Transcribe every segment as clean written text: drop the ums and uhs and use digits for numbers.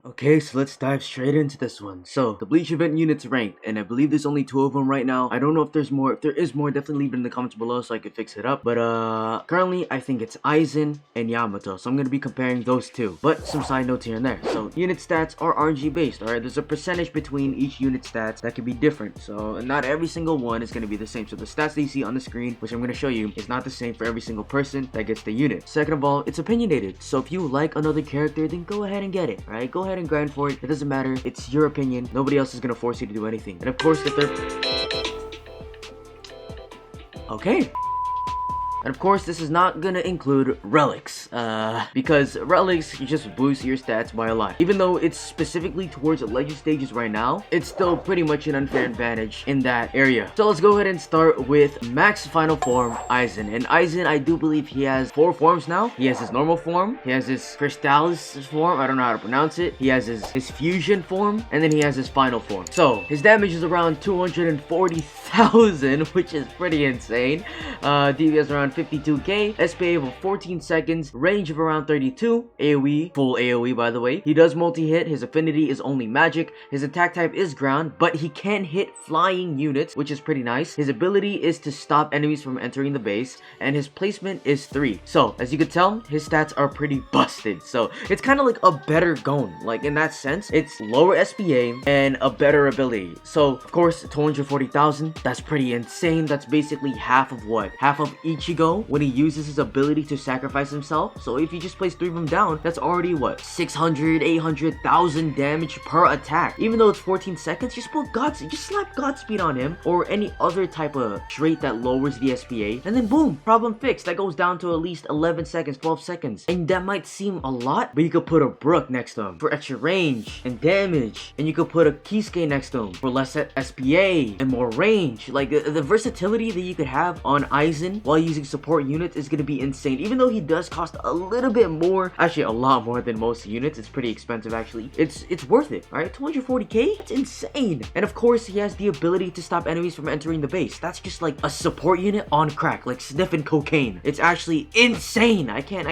Okay, so let's dive straight into this one. So, the Bleach event units ranked, and I believe there's only 2 of them right now. I don't know if there's more. If there is more, definitely leave it in the comments below so I can fix it up. But, currently, I think it's Aizen and Yamamoto. So, I'm gonna be comparing those two. But, some side notes here and there. So, unit stats are RNG based, alright? There's a percentage between each unit stats that can be different. So, not every single one is gonna be the same. So, the stats that you see on the screen, which I'm gonna show you, is not the same for every single person that gets the unit. Second of all, it's opinionated. So, if you like another character, then go ahead and get it, alright? Go ahead and grind for it. It doesn't matter. It's your opinion. Nobody else is gonna force you to do anything. And of course, the third. Okay. And of course, this is not gonna include relics, because relics just boost your stats by a lot. Even though it's specifically towards legend stages right now, it's still pretty much an unfair advantage in that area. So let's go ahead and start with max final form Aizen. And Aizen, I do believe he has 4 forms now. He has his normal form, he has his Crystallis form, I don't know how to pronounce it, he has his fusion form, and then he has his final form. So his damage is around 240,000, which is pretty insane. DPS around 52k, SPA of 14 seconds, range of around 32, AoE, full AoE by the way. He does multi-hit, his affinity is only magic, his attack type is ground, but he can hit flying units, which is pretty nice. His ability is to stop enemies from entering the base, and his placement is 3. So, as you can tell, his stats are pretty busted. So, it's kind of like a better Gon, like in that sense. It's lower SPA and a better ability. So, of course, 240,000, that's pretty insane. That's basically half of what? Half of Ichigo when he uses his ability to sacrifice himself. So if you just place 3 of them down, that's already what? 600, 800,000 damage per attack. Even though it's 14 seconds, just put slap Godspeed on him or any other type of trait that lowers the SPA, and then boom, problem fixed. That goes down to at least 11 seconds, 12 seconds. And that might seem a lot, but you could put a Brook next to him for extra range and damage, and you could put a Kisuke next to him for less SPA and more range. Like the versatility that you could have on Aizen while using support units is going to be insane. Even though he does cost a little bit more, actually a lot more than most units, it's pretty expensive actually, it's worth it. All right, 240k, it's insane. And of course, he has the ability to stop enemies from entering the base. That's just like a support unit on crack, like sniffing cocaine. It's actually insane. I can't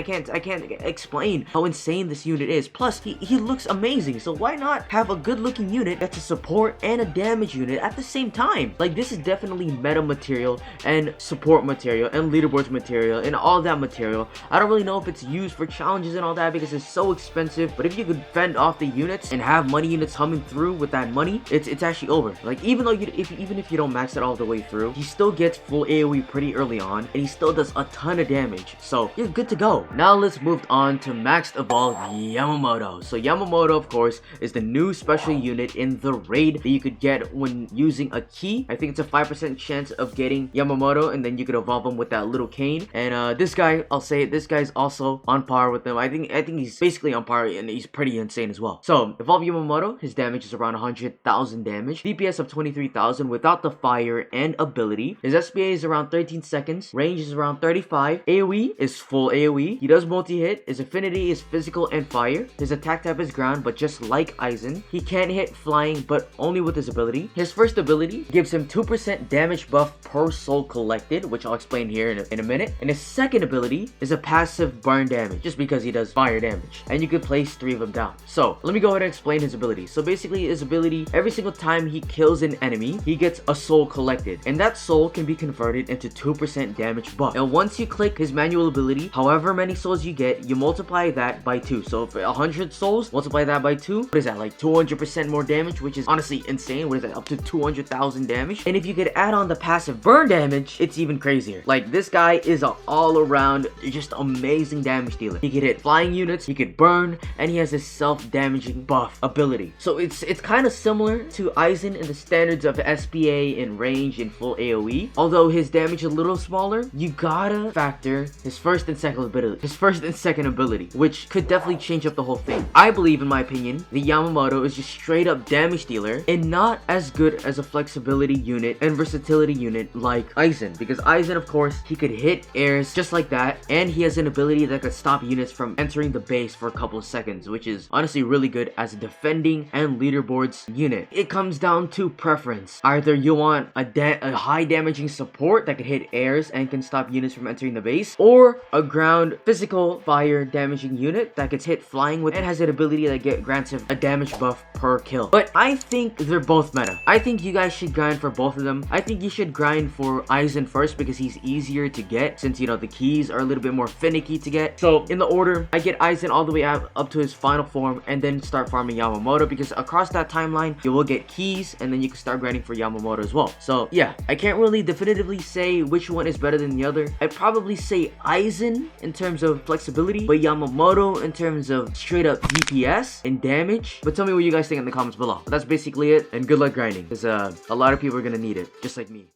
explain how insane this unit is. Plus, he looks amazing, so why not have a good looking unit that's a support and a damage unit at the same time? Like, this is definitely meta material and support material and leaderboards material and all that material. I don't really know if it's used for challenges and all that because it's so expensive, but if you could fend off the units and have money units humming through with that money, it's actually over. Like, even though even if you don't max it all the way through, he still gets full AoE pretty early on, and he still does a ton of damage, so you're good to go. Now let's move on to maxed evolved Yamamoto. So Yamamoto, of course, is the new special unit in the raid that you could get when using a key. I think it's a 5% chance of getting Yamamoto, and then you could evolve him with that little cane. And this guy, I'll say it, this guy's also on par with them. I think he's basically on par, and he's pretty insane as well. So evolve Yamamoto, his damage is around 100,000 damage, DPS of 23,000 without the fire and ability. His SPA is around 13 seconds, range is around 35, AoE is full AoE. He does multi-hit, his affinity is physical and fire. His attack type is ground, but just like Aizen, he can hit flying, but only with his ability. His first ability gives him 2% damage buff per soul collected, which I'll explain here in a minute. And his second ability is a passive burn damage, just because he does fire damage, and you could place 3 of them down. So let me go ahead and explain his ability. So basically, his ability, every single time he kills an enemy, he gets a soul collected, and that soul can be converted into 2% damage buff. And once you click his manual ability, however many souls you get, you multiply that by 2. So if 100 souls, multiply that by 2, what is that, like 200% more damage, which is honestly insane. What is that, up to 200,000 damage? And if you could add on the passive burn damage, it's even crazier. Like, this guy is an all-around just amazing damage dealer. He could hit flying units, he could burn, and he has a self-damaging buff ability. So it's kind of similar to Aizen in the standards of SPA and range and full AoE. Although his damage is a little smaller, you gotta factor his first and second ability, which could definitely change up the whole thing. I believe, in my opinion, the Yamamoto is just straight up damage dealer and not as good as a flexibility unit and versatility unit like Aizen, because Aizen, of course, he could hit airs just like that, and he has an ability that could stop units from entering the base for a couple of seconds, which is honestly really good as a defending and leaderboards unit. It comes down to preference. Either you want a high damaging support that could hit airs and can stop units from entering the base, or a ground physical fire damaging unit that gets hit flying with and has an ability that grants him a damage buff per kill. But I think they're both meta. I think you guys should grind for both of them. I think you should grind for Aizen first because he's easier to get, since you know the keys are a little bit more finicky to get. So in the order, I get Aizen all the way up to his final form, and then start farming Yamamoto, because across that timeline you will get keys, and then you can start grinding for Yamamoto as well. So yeah, I can't really definitively say which one is better than the other. I'd probably say Aizen in terms of flexibility, but Yamamoto in terms of straight up DPS and damage. But tell me what you guys think in the comments below. But that's basically it, and good luck grinding, because a lot of people are gonna need it, just like me.